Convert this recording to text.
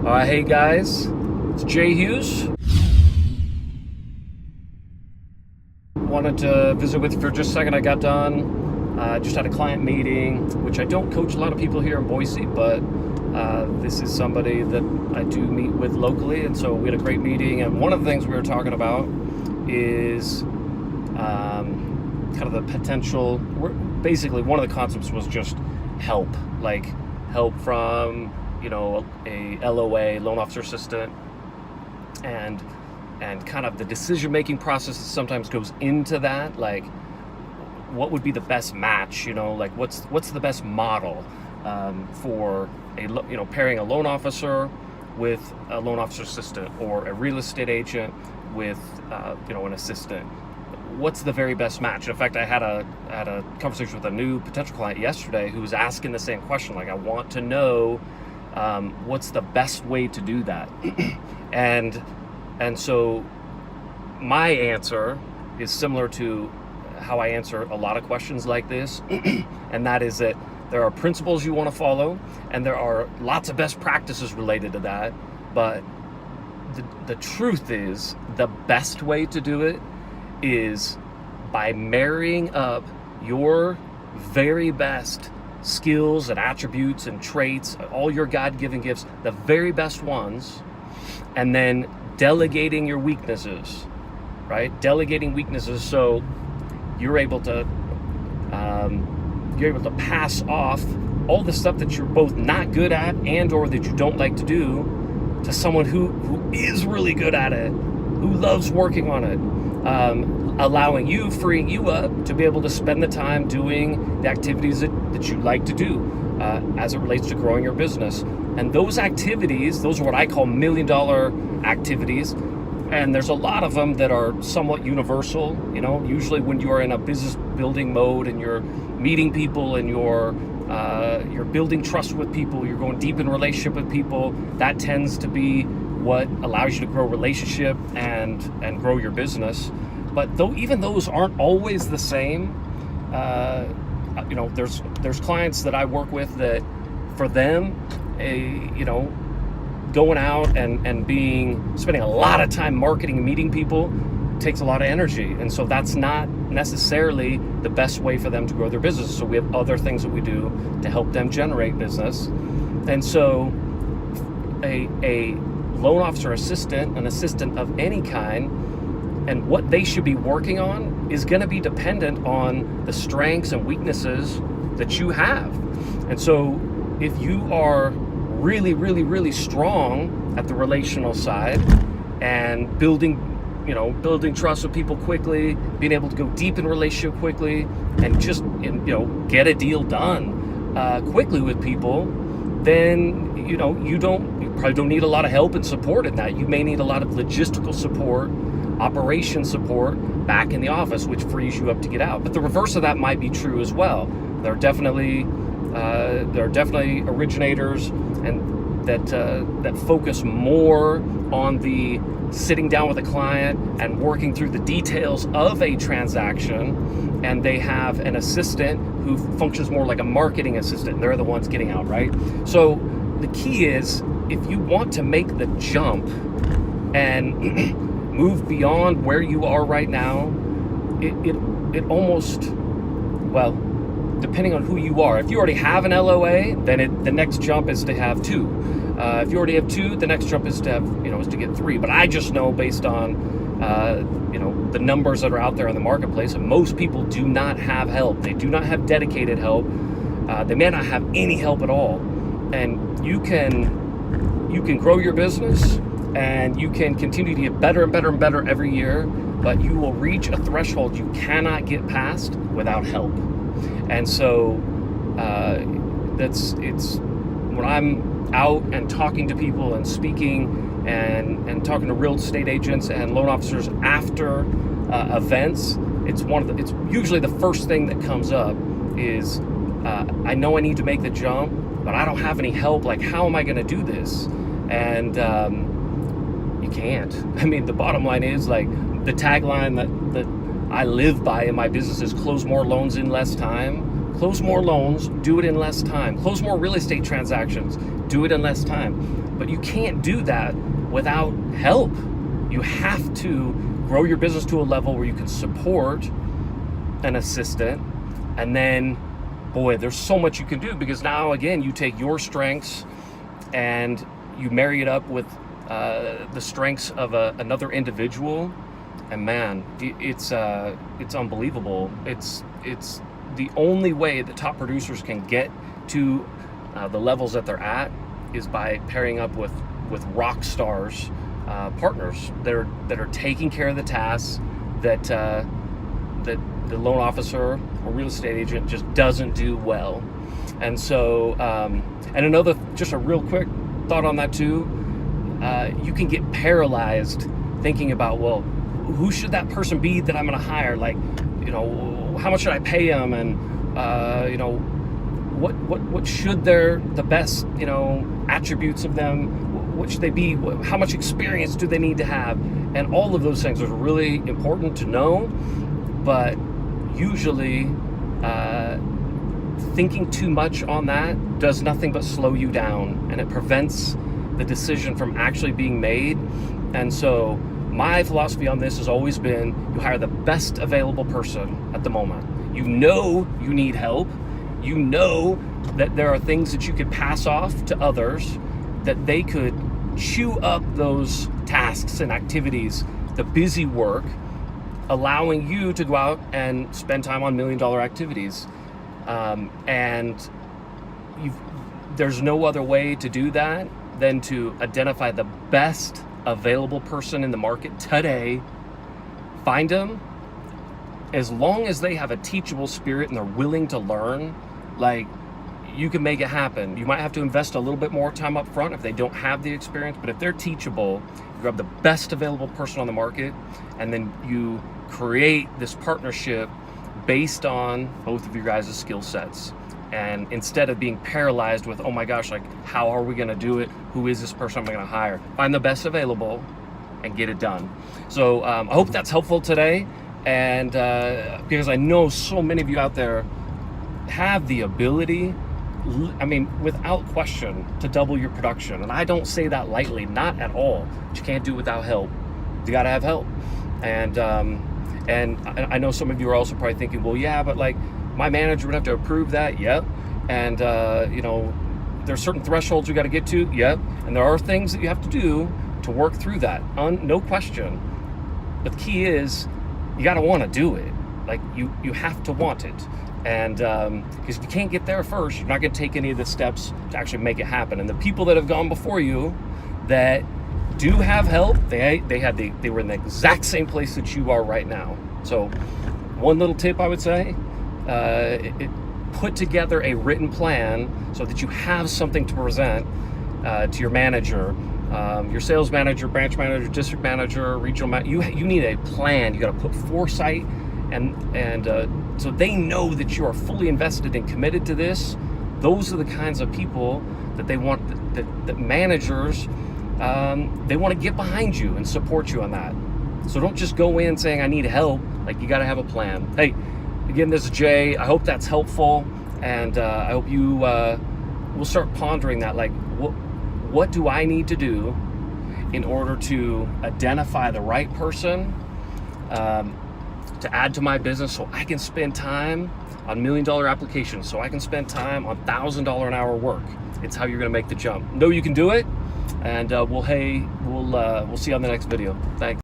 Hey guys, it's Hughes. Wanted to visit with you for just a second. I got done. Just had a client meeting, which I don't coach a lot of people here in Boise, but this is somebody that I do meet with locally, and so we had a great meeting. And one of the things we were talking about is kind of the potential. Basically, one of the concepts was just help, like help from a LOA, loan officer assistant, and kind of the decision-making process that sometimes goes into that, like what would be the best match, like what's the best model for pairing a loan officer with a loan officer assistant, or a real estate agent with an assistant. What's the very best match? In fact, I had a conversation with a new potential client yesterday who was asking the same question, like, I want to know what's the best way to do that. and so my answer is similar to how I answer a lot of questions like this, and that is that there are principles you want to follow, and there are lots of best practices related to that, but the truth is the best way to do it is by marrying up your very best skills and attributes and traits, all your God-given gifts, the very best ones, and then delegating your weaknesses, right? Delegating weaknesses so you're able to pass off all the stuff that you're both not good at and or that you don't like to do to someone who is really good at it, who loves working on it, freeing you up to be able to spend the time doing the activities that you like to do as it relates to growing your business. And those activities, those are what I call $1 million activities. And there's a lot of them that are somewhat universal. Usually when you are in a business building mode and you're meeting people and you're building trust with people, you're going deep in relationship with people, that tends to be what allows you to grow relationship and grow your business. But even those aren't always the same. There's clients that I work with that for them, going out and spending a lot of time marketing and meeting people takes a lot of energy. And so that's not necessarily the best way for them to grow their business. So we have other things that we do to help them generate business. And so a loan officer assistant, an assistant of any kind, and what they should be working on is going to be dependent on the strengths and weaknesses that you have. And so if you are really, really, really strong at the relational side and building trust with people quickly, being able to go deep in relationship quickly, and just get a deal done quickly with people, then you probably don't need a lot of help and support in that. You may need a lot of logistical support, operation support back in the office, which frees you up to get out. But the reverse of that might be true as well. There are definitely originators and that focus more on the sitting down with a client and working through the details of a transaction, and they have an assistant who functions more like a marketing assistant. They're the ones getting out, right? So the key is, if you want to make the jump and move beyond where you are right now, it almost, well, depending on who you are. If you already have an LOA, then the next jump is to have two. If you already have two, the next jump is to have, is to get three. But I just know, based on, the numbers that are out there in the marketplace, and most people do not have help. They do not have dedicated help. They may not have any help at all. And you can grow your business, and you can continue to get better and better and better every year, but you will reach a threshold you cannot get past without help. And so it's when I'm out and talking to people and speaking and talking to real estate agents and loan officers after events, it's usually the first thing that comes up is, I know I need to make the jump, but I don't have any help. Like, how am I going to do this? And you can't. I mean, the bottom line is, like, the tagline that I live by in my business is close more loans in less time. Close more loans, do it in less time. Close more real estate transactions, do it in less time. But you can't do that without help. You have to grow your business to a level where you can support an assistant, and then, boy, there's so much you can do, because now, again, you take your strengths and you marry it up with the strengths of another individual, and man, it's unbelievable. It's the only way that top producers can get to the levels that they're at is by pairing up with rock stars, partners that are taking care of the tasks that the loan officer or real estate agent just doesn't do well. And so, and another, just a real quick thought on that too, you can get paralyzed thinking about, well, who should that person be that I'm going to hire? Like, how much should I pay them? And, what should the best, attributes of them, what should they be? How much experience do they need to have? And all of those things are really important to know, but usually thinking too much on that does nothing but slow you down, and it prevents the decision from actually being made. And so my philosophy on this has always been, you hire the best available person at the moment. You need help. You know that there are things that you could pass off to others, that they could chew up those tasks and activities, the busy work, allowing you to go out and spend time on $1 million activities. And there's no other way to do that than to identify the best available person in the market today, find them. As long as they have a teachable spirit and they're willing to learn, like, you can make it happen. You might have to invest a little bit more time up front if they don't have the experience, but if they're teachable, you grab the best available person on the market, and then you create this partnership based on both of your guys' skill sets. And instead of being paralyzed with, oh my gosh, like, how are we gonna do it? Who is this person I'm gonna hire? Find the best available and get it done. So I hope that's helpful today. And because I know so many of you out there have the ability, I mean, without question, to double your production. And I don't say that lightly, not at all. But you can't do it without help. You gotta have help. And I know some of you are also probably thinking, well, yeah, but like, my manager would have to approve that. Yep. And there's certain thresholds you got to get to. Yep. And there are things that you have to do to work through that. No question. But the key is, you got to want to do it. Like, you have to want it. And because if you can't get there first, you're not going to take any of the steps to actually make it happen. And the people that have gone before you that do have help, they were in the exact same place that you are right now. So one little tip I would say, put together a written plan so that you have something to present to your manager, your sales manager, branch manager, district manager, regional manager. You need a plan. You got to put foresight, and so they know that you are fully invested and committed to this. Those are the kinds of people that they want, that managers, they want to get behind you and support you on that. So don't just go in saying, I need help. Like, you got to have a plan. Hey, again, this is Jay. I hope that's helpful, and I hope you will start pondering that. Like, what do I need to do in order to identify the right person to add to my business, so I can spend time on $1 million applications, so I can spend time on $1,000 an hour work. It's how you're going to make the jump. Know you can do it, and we'll see you on the next video. Thanks.